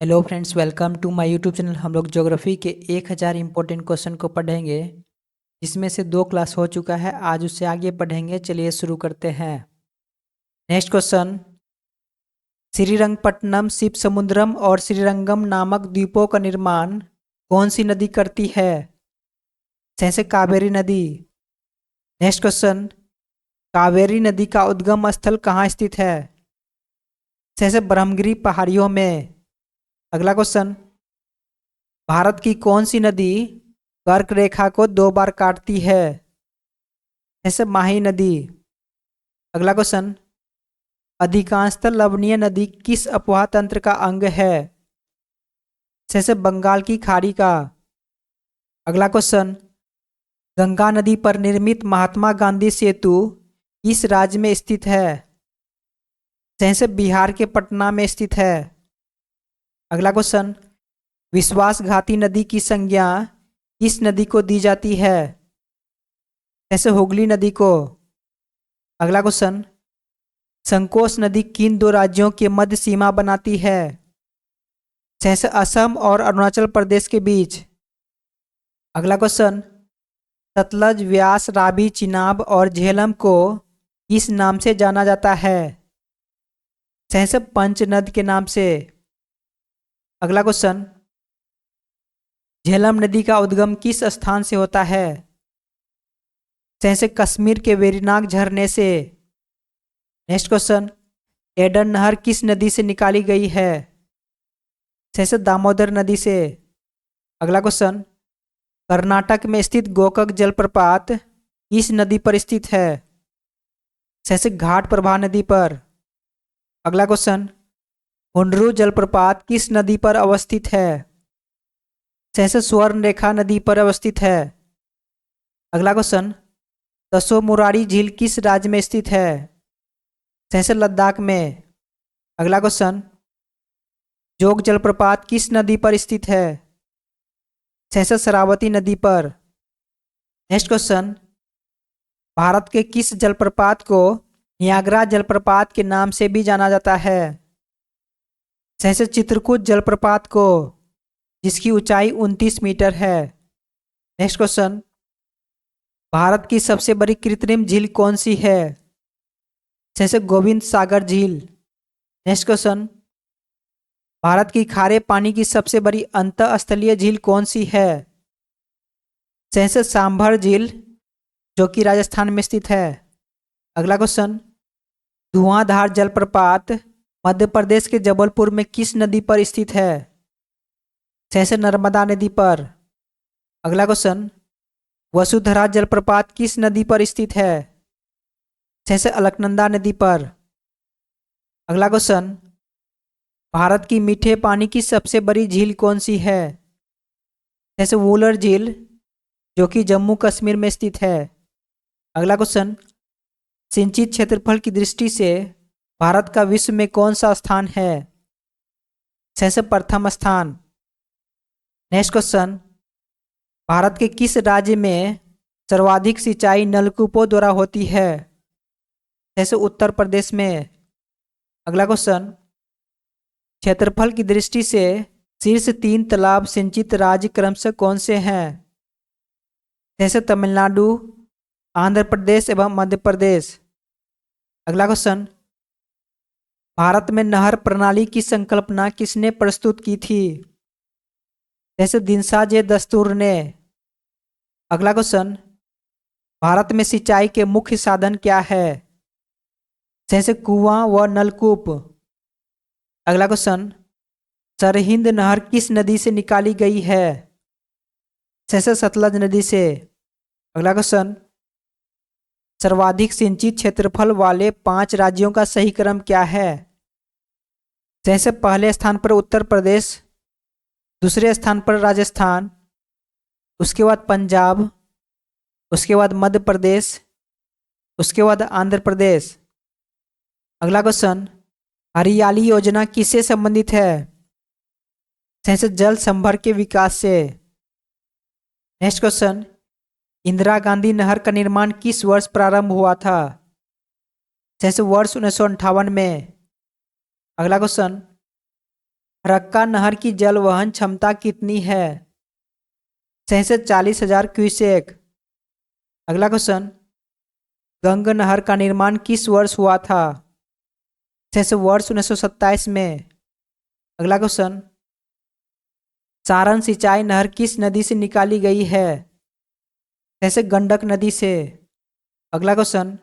Hello friends, welcome to my YouTube channel. हम लोग geography के 1000 इंपॉर्टेंट क्वेश्चन को पढ़ेंगे, जिसमें से 2 क्लास हो चुका है। आज उससे आगे पढ़ेंगे। चलिए शुरू करते हैं। नेक्स्ट क्वेश्चन, श्रीरंगपट्टनम, शिव समुद्रम और श्रीरंगम नामक द्वीपों का निर्माण कौन सी नदी करती है? जैसे कावेरी नदी। नेक्स्ट क्वेश्चन, कावेरी नदी का उद्गम स्थल कहाँ स्थित है? जैसे ब्रह्मगिरी पहाड़ियों में। अगला क्वेश्चन, भारत की कौन सी नदी कर्क रेखा को 2 बार काटती है? जैसे माही नदी। अगला क्वेश्चन, अधिकांशतः लवणीय नदी किस अपवाह तंत्र का अंग है? जैसे बंगाल की खाड़ी का। अगला क्वेश्चन, गंगा नदी पर निर्मित महात्मा गांधी सेतु किस राज्य में स्थित है? जैसे बिहार के पटना में स्थित है। अगला क्वेश्चन, विश्वासघाती नदी की संज्ञा किस नदी को दी जाती है? जैसे हुगली नदी को। अगला क्वेश्चन, संकोच नदी किन 2 राज्यों के मध्य सीमा बनाती है? जैसे असम और अरुणाचल प्रदेश के बीच। अगला क्वेश्चन, सतलज, व्यास, रावी, चिनाब और झेलम को किस नाम से जाना जाता है? जैसे पंचनद के नाम से। अगला क्वेश्चन, झेलम नदी का उद्गम किस स्थान से होता है? जैसे कश्मीर के वेरीनाग झरने से। नेक्स्ट क्वेश्चन, एडन नहर किस नदी से निकाली गई है? जैसे दामोदर नदी से। अगला क्वेश्चन, कर्नाटक में स्थित गोकक जलप्रपात किस नदी पर स्थित है? जैसे घाट प्रभा नदी पर। अगला क्वेश्चन, हुंडरू जलप्रपात किस नदी पर अवस्थित है? जैसे स्वर्णरेखा नदी पर अवस्थित है। अगला क्वेश्चन, तसो मुरारी झील किस राज्य में स्थित है? जैसे लद्दाख में। अगला क्वेश्चन, जोग जलप्रपात किस नदी पर स्थित है? जैसे शरावती नदी पर। नेक्स्ट क्वेश्चन, भारत के किस जलप्रपात को नियाग्रा जलप्रपात के नाम से भी जाना जाता है? जैसे चित्रकूट जलप्रपात को, जिसकी ऊंचाई 29 मीटर है। नेक्स्ट क्वेश्चन, भारत की सबसे बड़ी कृत्रिम झील कौन सी है? जैसे गोविंद सागर झील। नेक्स्ट क्वेश्चन, भारत की खारे पानी की सबसे बड़ी अंतःस्थलीय झील कौन सी है? जैसे सांभर झील, जो कि राजस्थान में स्थित है। अगला क्वेश्चन, धुआंधार जलप्रपात मध्य प्रदेश के जबलपुर में किस नदी पर स्थित है? जैसे नर्मदा नदी पर। अगला क्वेश्चन, वसुधरा जलप्रपात किस नदी पर स्थित है? जैसे अलकनंदा नदी पर। अगला क्वेश्चन, भारत की मीठे पानी की सबसे बड़ी झील कौन सी है? जैसे वूलर झील, जो कि जम्मू कश्मीर में स्थित है। अगला क्वेश्चन, सिंचित क्षेत्रफल की दृष्टि से भारत का विश्व में कौन सा स्थान है? जैसे प्रथम स्थान। नेक्स्ट क्वेश्चन, भारत के किस राज्य में सर्वाधिक सिंचाई नलकूपों द्वारा होती है? जैसे उत्तर प्रदेश में। अगला क्वेश्चन, क्षेत्रफल की दृष्टि से शीर्ष 3 तालाब सिंचित राज्य क्रमशः कौन से हैं? जैसे तमिलनाडु, आंध्र प्रदेश एवं मध्य प्रदेश। अगला क्वेश्चन, भारत में नहर प्रणाली की संकल्पना किसने प्रस्तुत की थी? जैसे दिनसा जे दस्तूर ने। अगला क्वेश्चन, भारत में सिंचाई के मुख्य साधन क्या है? जैसे कुआं व नलकूप। अगला क्वेश्चन, सरहिंद नहर किस नदी से निकाली गई है? जैसे सतलज नदी से। अगला क्वेश्चन, सर्वाधिक सिंचित क्षेत्रफल वाले 5 राज्यों का सही क्रम क्या है? जैसे पहले स्थान पर उत्तर प्रदेश, दूसरे स्थान पर राजस्थान, उसके बाद पंजाब, उसके बाद मध्य प्रदेश, उसके बाद आंध्र प्रदेश। अगला क्वेश्चन, हरियाली योजना किससे संबंधित है? जैसे जल संभर के विकास से। नेक्स्ट क्वेश्चन, इंदिरा गांधी नहर का निर्माण किस वर्ष प्रारंभ हुआ था? जैसे वर्ष 1958 में। अगला क्वेश्चन, फरक्का नहर की जल वहन क्षमता कितनी है? सही से 40,000 क्यूसेक। अगला क्वेश्चन, गंग नहर का निर्माण किस वर्ष हुआ था? सही से वर्ष 1927 में। अगला क्वेश्चन, सारण सिंचाई नहर किस नदी से निकाली गई है? सही से गंडक नदी से। अगला क्वेश्चन,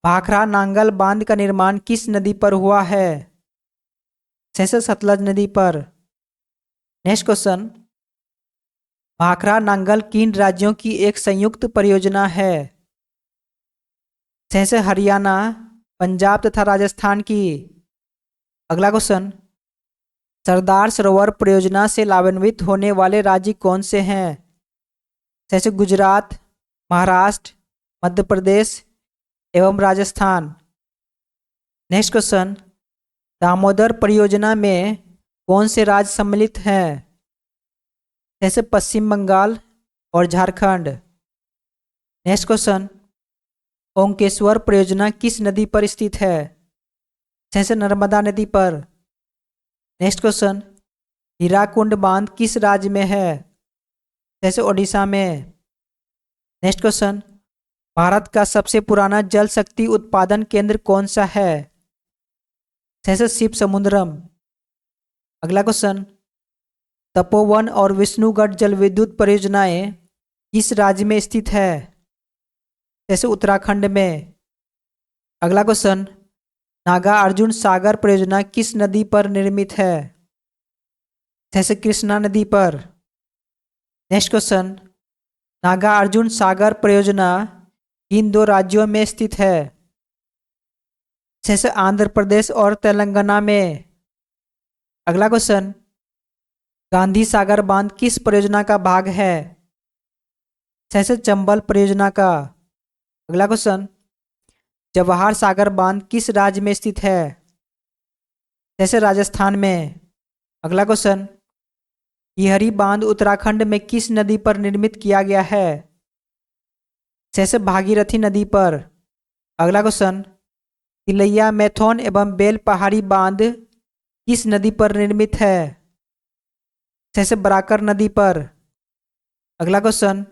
भाखड़ा नांगल बांध का निर्माण किस नदी पर हुआ है? सही से सतलज नदी पर। नेक्स्ट क्वेश्चन, भाखड़ा नांगल किन राज्यों की एक संयुक्त परियोजना है? सही से हरियाणा, पंजाब तथा राजस्थान की। अगला क्वेश्चन, सरदार सरोवर परियोजना से लाभान्वित होने वाले राज्य कौन से हैं? जैसे गुजरात, महाराष्ट्र, मध्य प्रदेश एवं राजस्थान। नेक्स्ट क्वेश्चन, दामोदर परियोजना में कौन से राज्य सम्मिलित हैं? जैसे पश्चिम बंगाल और झारखंड। नेक्स्ट क्वेश्चन, ओंकेश्वर परियोजना किस नदी पर स्थित है? जैसे नर्मदा नदी पर। नेक्स्ट क्वेश्चन, हीराकुंड बांध किस राज्य में है? जैसे ओडिशा में। नेक्स्ट क्वेश्चन, भारत का सबसे पुराना जल शक्ति उत्पादन केंद्र कौन सा है? जैसे शिव समुद्रम। अगला क्वेश्चन, तपोवन और विष्णुगढ़ जल विद्युत परियोजनाएं किस राज्य में स्थित है? जैसे उत्तराखंड में। अगला क्वेश्चन, नागार्जुन सागर परियोजना किस नदी पर निर्मित है? जैसे कृष्णा नदी पर। नेक्स्ट क्वेश्चन, नागार्जुन सागर परियोजना किन दो राज्यों में स्थित है? जैसे आंध्र प्रदेश और तेलंगाना में। अगला क्वेश्चन, गांधी सागर बांध किस परियोजना का भाग है? जैसे चंबल परियोजना का। अगला क्वेश्चन, जवाहर सागर बांध किस राज्य में स्थित है? जैसे राजस्थान में। अगला क्वेश्चन, टिहरी बांध उत्तराखंड में किस नदी पर निर्मित किया गया है? जैसे भागीरथी नदी पर। अगला क्वेश्चन, तिलैया मैथोन एवं बेल पहाड़ी बांध किस नदी पर निर्मित है? जैसे बराकर नदी पर। अगला क्वेश्चन,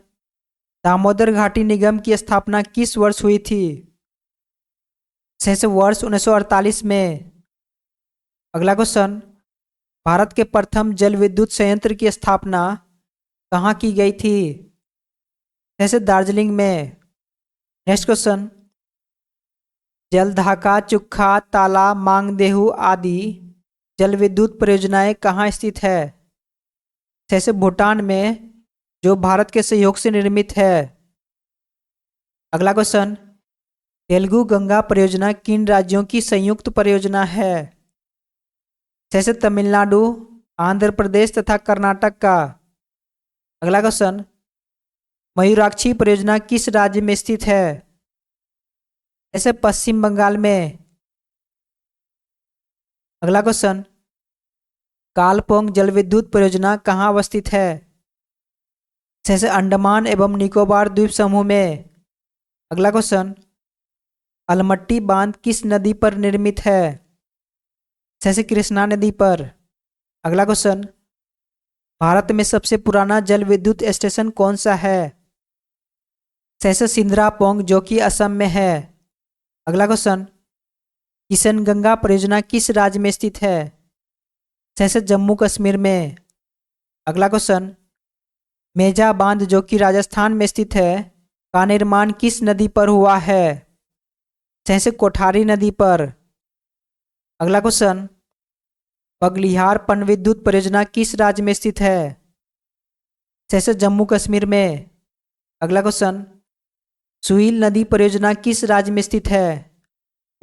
दामोदर घाटी निगम की स्थापना किस वर्ष हुई थी? जैसे वर्ष 1948 में। अगला क्वेश्चन, भारत के प्रथम जल विद्युत संयंत्र की स्थापना कहाँ की गई थी? जैसे दार्जिलिंग में। नेक्स्ट क्वेश्चन, जलढाका, चुक्खा, ताला, मांगदेहू आदि जल विद्युत परियोजनाएं कहाँ स्थित है? जैसे भूटान में, जो भारत के सहयोग से निर्मित है। अगला क्वेश्चन, तेलुगु गंगा परियोजना किन राज्यों की संयुक्त परियोजना है? जैसे तमिलनाडु, आंध्र प्रदेश तथा कर्नाटक का। अगला क्वेश्चन, मयूराक्षी परियोजना किस राज्य में स्थित है? जैसे पश्चिम बंगाल में। अगला क्वेश्चन, कालपोंग जल विद्युत परियोजना कहाँ अवस्थित है? जैसे अंडमान एवं निकोबार द्वीप समूह में। अगला क्वेश्चन, अलमट्टी बांध किस नदी पर निर्मित है? जैसे कृष्णा नदी पर। अगला क्वेश्चन, भारत में सबसे पुराना जल विद्युत स्टेशन कौन सा है? जैसे सिंद्रापोंग, जो कि असम में है। अगला क्वेश्चन, किशनगंगा परियोजना किस राज्य में स्थित है? जैसे जम्मू कश्मीर में। अगला क्वेश्चन, मेजा बांध, जो कि राजस्थान में स्थित है, का निर्माण किस नदी पर हुआ है? जैसे कोठारी नदी पर। अगला क्वेश्चन, बगलिहार पनविद्युत परियोजना किस राज्य में स्थित है? जैसे जम्मू कश्मीर में। अगला क्वेश्चन, सुहील नदी परियोजना किस राज्य में स्थित है?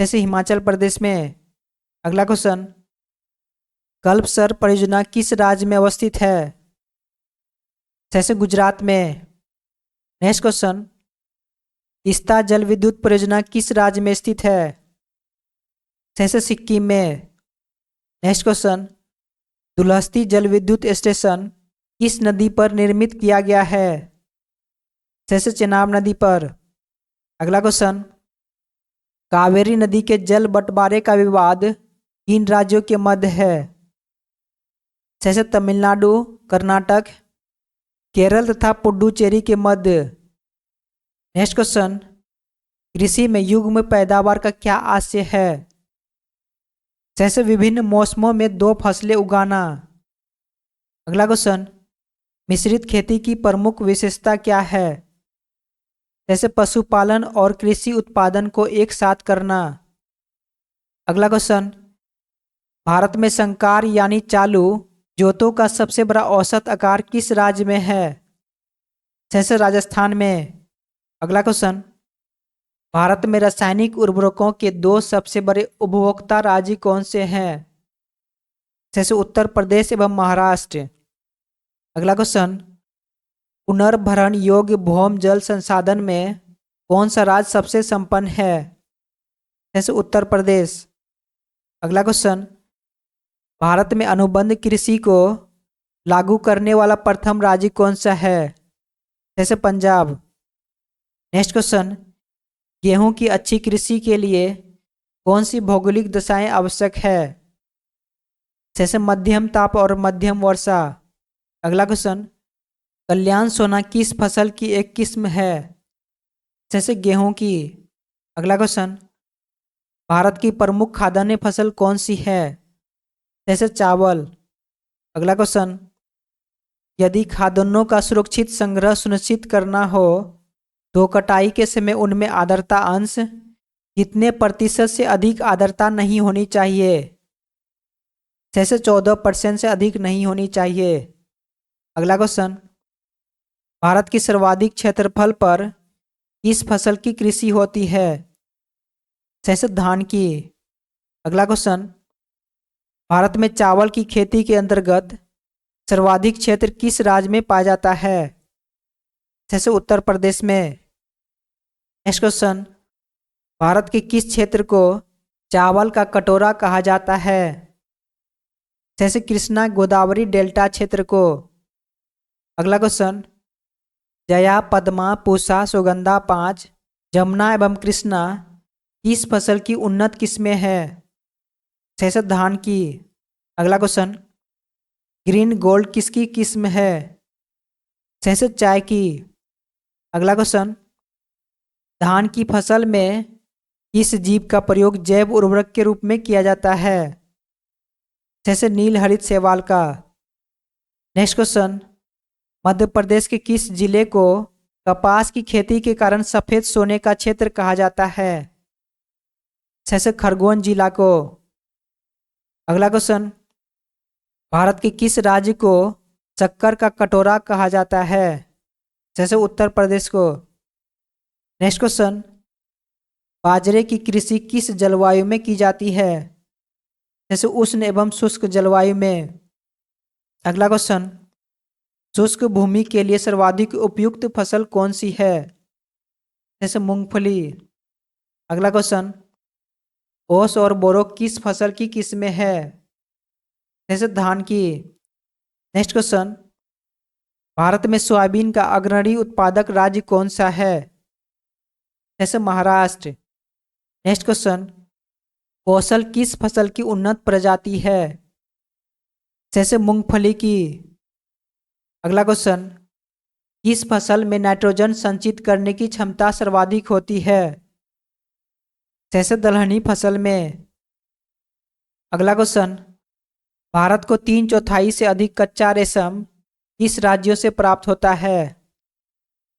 जैसे हिमाचल प्रदेश में। अगला क्वेश्चन, कल्पसर परियोजना किस राज्य में अवस्थित है? जैसे गुजरात में। नेक्स्ट क्वेश्चन, तीस्ता जल विद्युत परियोजना किस राज्य में स्थित है? जैसे सिक्किम में। नेक्स्ट क्वेश्चन, दुलहस्ती जल विद्युत स्टेशन किस नदी पर निर्मित किया गया है? जैसे चेनाब नदी पर। अगला क्वेश्चन, कावेरी नदी के जल बंटवारे का विवाद किन राज्यों के मध्य है? जैसे तमिलनाडु, कर्नाटक, केरल तथा पुडुचेरी के मध्य। नेक्स्ट क्वेश्चन, कृषि में युग्म पैदावार का क्या आशय है? जैसे विभिन्न मौसमों में दो फसलें उगाना। अगला क्वेश्चन, मिश्रित खेती की प्रमुख विशेषता क्या है? जैसे पशुपालन और कृषि उत्पादन को एक साथ करना। अगला क्वेश्चन, भारत में संकर यानी चालू जोतों का सबसे बड़ा औसत आकार किस राज्य में है? जैसे राजस्थान में। अगला क्वेश्चन, भारत में रासायनिक उर्वरकों के दो सबसे बड़े उपभोक्ता राज्य कौन से हैं? जैसे उत्तर प्रदेश एवं महाराष्ट्र। अगला क्वेश्चन, पुनर्भरण योग्य भौम जल संसाधन में कौन सा राज्य सबसे संपन्न है? जैसे उत्तर प्रदेश। अगला क्वेश्चन, भारत में अनुबंध कृषि को लागू करने वाला प्रथम राज्य कौन सा है? जैसे पंजाब। नेक्स्ट क्वेश्चन, गेहूं की अच्छी कृषि के लिए कौन सी भौगोलिक दशाएं आवश्यक है? जैसे मध्यम ताप और मध्यम वर्षा। अगला क्वेश्चन, कल्याण सोना किस फसल की एक किस्म है? जैसे गेहूं की। अगला क्वेश्चन, भारत की प्रमुख खाद्यान्न फसल कौन सी है? जैसे चावल। अगला क्वेश्चन, यदि खाद्यान्नों का सुरक्षित संग्रह सुनिश्चित करना हो तो कटाई के समय उनमें आर्द्रता अंश कितने प्रतिशत से अधिक आर्द्रता नहीं होनी चाहिए? जैसे 14% से अधिक नहीं होनी चाहिए। अगला क्वेश्चन, भारत की सर्वाधिक क्षेत्रफल पर किस फसल की कृषि होती है? जैसे धान की। अगला क्वेश्चन, भारत में चावल की खेती के अंतर्गत सर्वाधिक क्षेत्र किस राज्य में पाया जाता है? जैसे उत्तर प्रदेश में। नेक्स्ट क्वेश्चन, भारत के किस क्षेत्र को चावल का कटोरा कहा जाता है? जैसे कृष्णा गोदावरी डेल्टा क्षेत्र को। अगला क्वेश्चन, जया, पद्मा, पूषा, सुगंधा 5, जमुना एवं कृष्णा किस फसल की उन्नत किस्में हैं? जैसे धान की। अगला क्वेश्चन, ग्रीन गोल्ड किसकी किस्म है? जैसे चाय की। अगला क्वेश्चन, धान की फसल में किस जीव का प्रयोग जैव उर्वरक के रूप में किया जाता है? जैसे नील हरित शैवाल का। नेक्स्ट क्वेश्चन, मध्य प्रदेश के किस जिले को कपास की खेती के कारण सफेद सोने का क्षेत्र कहा जाता है? जैसे खरगोन जिला को। अगला क्वेश्चन, भारत के किस राज्य को शक्कर का कटोरा कहा जाता है? जैसे उत्तर प्रदेश को। नेक्स्ट क्वेश्चन, बाजरे की कृषि किस जलवायु में की जाती है? जैसे उष्ण एवं शुष्क जलवायु में। अगला क्वेश्चन, शुष्क भूमि के लिए सर्वाधिक उपयुक्त फसल कौन सी है? जैसे मूंगफली। अगला क्वेश्चन, ओस और बोरो किस फसल की किस्में है? जैसे धान की। नेक्स्ट क्वेश्चन, भारत में सोयाबीन का अग्रणी उत्पादक राज्य कौन सा है? जैसे महाराष्ट्र। नेक्स्ट क्वेश्चन, कौशल किस फसल की उन्नत प्रजाति है? जैसे मूंगफली की। अगला क्वेश्चन, किस फसल में नाइट्रोजन संचित करने की क्षमता सर्वाधिक होती है? जैसे दलहनी फसल में। अगला क्वेश्चन, भारत को 3/4 से अधिक कच्चा रेशम किस राज्यों से प्राप्त होता है?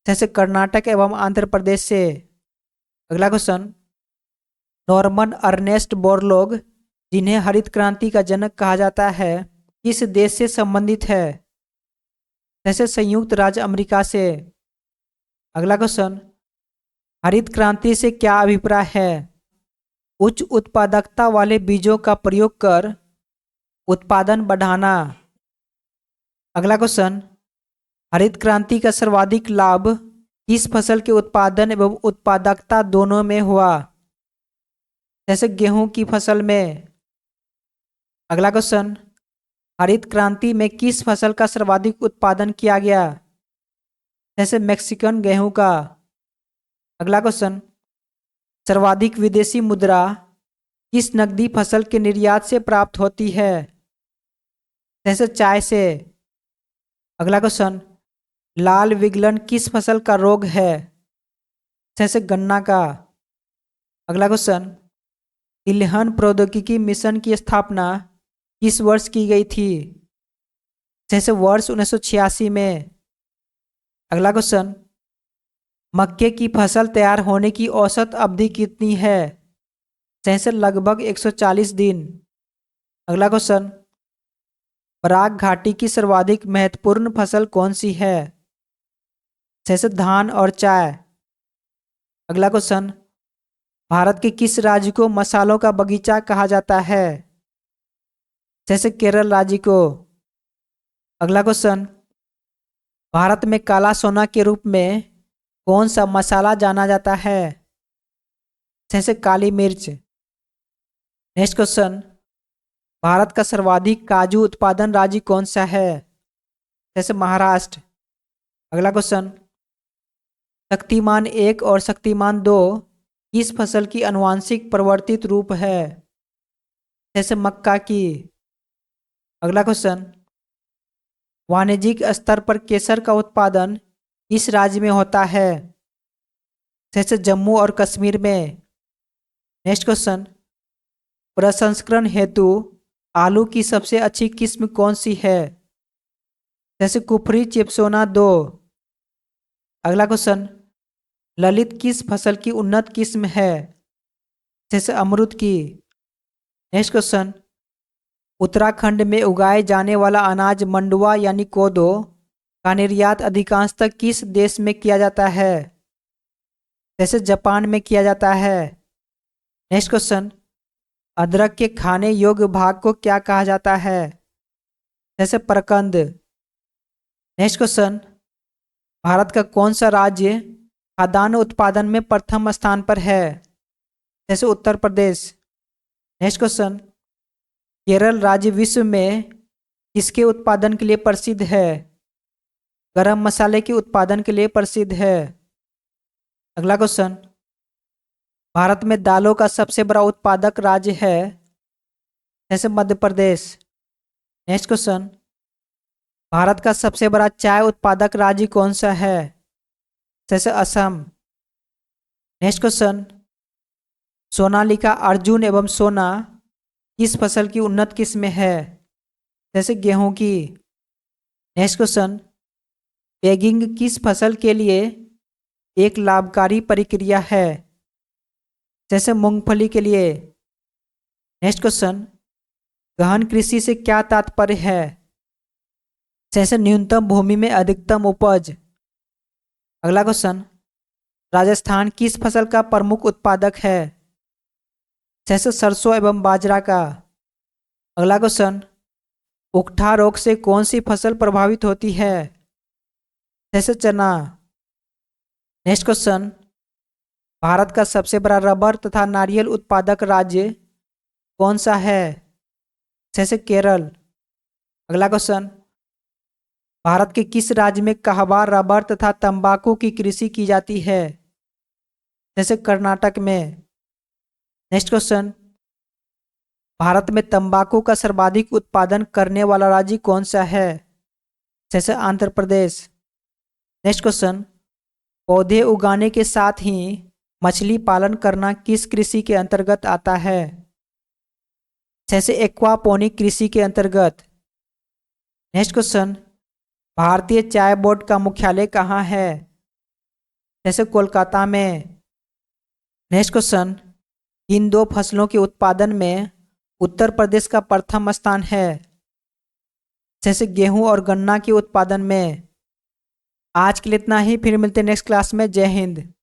जैसे कर्नाटक एवं आंध्र प्रदेश से। अगला क्वेश्चन, नॉर्मन अर्नेस्ट बोरलॉग जिन्हें हरित क्रांति का जनक कहा जाता है किस देश से संबंधित है? जैसे संयुक्त राज्य अमेरिका से। अगला क्वेश्चन, हरित क्रांति से क्या अभिप्राय है? उच्च उत्पादकता वाले बीजों का प्रयोग कर उत्पादन बढ़ाना। अगला क्वेश्चन, हरित क्रांति का सर्वाधिक लाभ किस फसल के उत्पादन एवं उत्पादकता दोनों में हुआ? जैसे गेहूं की फसल में। अगला क्वेश्चन, हरित क्रांति में किस फसल का सर्वाधिक उत्पादन किया गया? जैसे मैक्सिकन गेहूं का। अगला क्वेश्चन, सर्वाधिक विदेशी मुद्रा किस नकदी फसल के निर्यात से प्राप्त होती है? जैसे चाय से। अगला क्वेश्चन, लाल विगलन किस फसल का रोग है? जैसे गन्ना का। अगला क्वेश्चन, तिलहन प्रौद्योगिकी मिशन की स्थापना किस वर्ष की गई थी? जैसे वर्ष 1986 में। अगला क्वेश्चन, मक्के की फसल तैयार होने की औसत अवधि कितनी है? जैसे लगभग 140 दिन। अगला क्वेश्चन, पराग घाटी की सर्वाधिक महत्वपूर्ण फसल कौन सी है? जैसे धान और चाय। अगला क्वेश्चन, भारत के किस राज्य को मसालों का बगीचा कहा जाता है? जैसे केरल राज्य को। अगला क्वेश्चन, भारत में काला सोना के रूप में कौन सा मसाला जाना जाता है? जैसे काली मिर्च। नेक्स्ट क्वेश्चन, भारत का सर्वाधिक काजू उत्पादन राज्य कौन सा है? जैसे महाराष्ट्र। अगला क्वेश्चन, शक्तिमान 1 और शक्तिमान 2 किस फसल की आनुवांशिक परिवर्तित रूप है? जैसे मक्का की। अगला क्वेश्चन, वाणिज्यिक स्तर पर केसर का उत्पादन किस राज्य में होता है? जैसे जम्मू और कश्मीर में। नेक्स्ट क्वेश्चन, प्रसंस्करण हेतु आलू की सबसे अच्छी किस्म कौन सी है? जैसे कुफरी चिप्सोना 2। अगला क्वेश्चन, ललित किस फसल की उन्नत किस्म है? जैसे अमरूद की। नेक्स्ट क्वेश्चन, उत्तराखंड में उगाए जाने वाला अनाज मंडुआ यानी कोदो का निर्यात अधिकांशतः किस देश में किया जाता है? जैसे जापान में किया जाता है। नेक्स्ट क्वेश्चन, अदरक के खाने योग्य भाग को क्या कहा जाता है? जैसे परकंद। नेक्स्ट क्वेश्चन, भारत का कौन सा राज्य खाद्यान्न उत्पादन में प्रथम स्थान पर है? जैसे उत्तर प्रदेश। नेक्स्ट क्वेश्चन, केरल राज्य विश्व में किसके उत्पादन के लिए प्रसिद्ध है? गरम मसाले के उत्पादन के लिए प्रसिद्ध है। अगला क्वेश्चन, भारत में दालों का सबसे बड़ा उत्पादक राज्य है? जैसे मध्य प्रदेश। नेक्स्ट क्वेश्चन, भारत का सबसे बड़ा चाय उत्पादक राज्य कौन सा है? जैसे असम। नेक्स्ट क्वेश्चन, सोनालिका अर्जुन एवं सोना किस फसल की उन्नत किस्म है? जैसे गेहूं की। नेक्स्ट क्वेश्चन, बैगिंग किस फसल के लिए एक लाभकारी प्रक्रिया है? जैसे मूंगफली के लिए। नेक्स्ट क्वेश्चन, गहन कृषि से क्या तात्पर्य है? जैसे न्यूनतम भूमि में अधिकतम उपज। अगला क्वेश्चन, राजस्थान किस फसल का प्रमुख उत्पादक है? जैसे सरसों एवं बाजरा का। अगला क्वेश्चन, उकठा रोग से कौन सी फसल प्रभावित होती है? जैसे चना। नेक्स्ट क्वेश्चन, भारत का सबसे बड़ा रबर तथा नारियल उत्पादक राज्य कौन सा है? जैसे केरल। अगला क्वेश्चन, भारत के किस राज्य में कहवा रबर तथा तंबाकू की कृषि की जाती है? जैसे कर्नाटक में। नेक्स्ट क्वेश्चन, भारत में तंबाकू का सर्वाधिक उत्पादन करने वाला राज्य कौन सा है? जैसे आंध्र प्रदेश। नेक्स्ट क्वेश्चन, पौधे उगाने के साथ ही मछली पालन करना किस कृषि के अंतर्गत आता है? जैसे एक्वापोनिक कृषि के अंतर्गत। नेक्स्ट क्वेश्चन, भारतीय चाय बोर्ड का मुख्यालय कहाँ है? जैसे कोलकाता में। नेक्स्ट क्वेश्चन, इन दो फसलों के उत्पादन में उत्तर प्रदेश का प्रथम स्थान है? जैसे गेहूं और गन्ना के उत्पादन में। आज के लिए इतना ही, फिर मिलते हैं नेक्स्ट क्लास में। जय हिंद।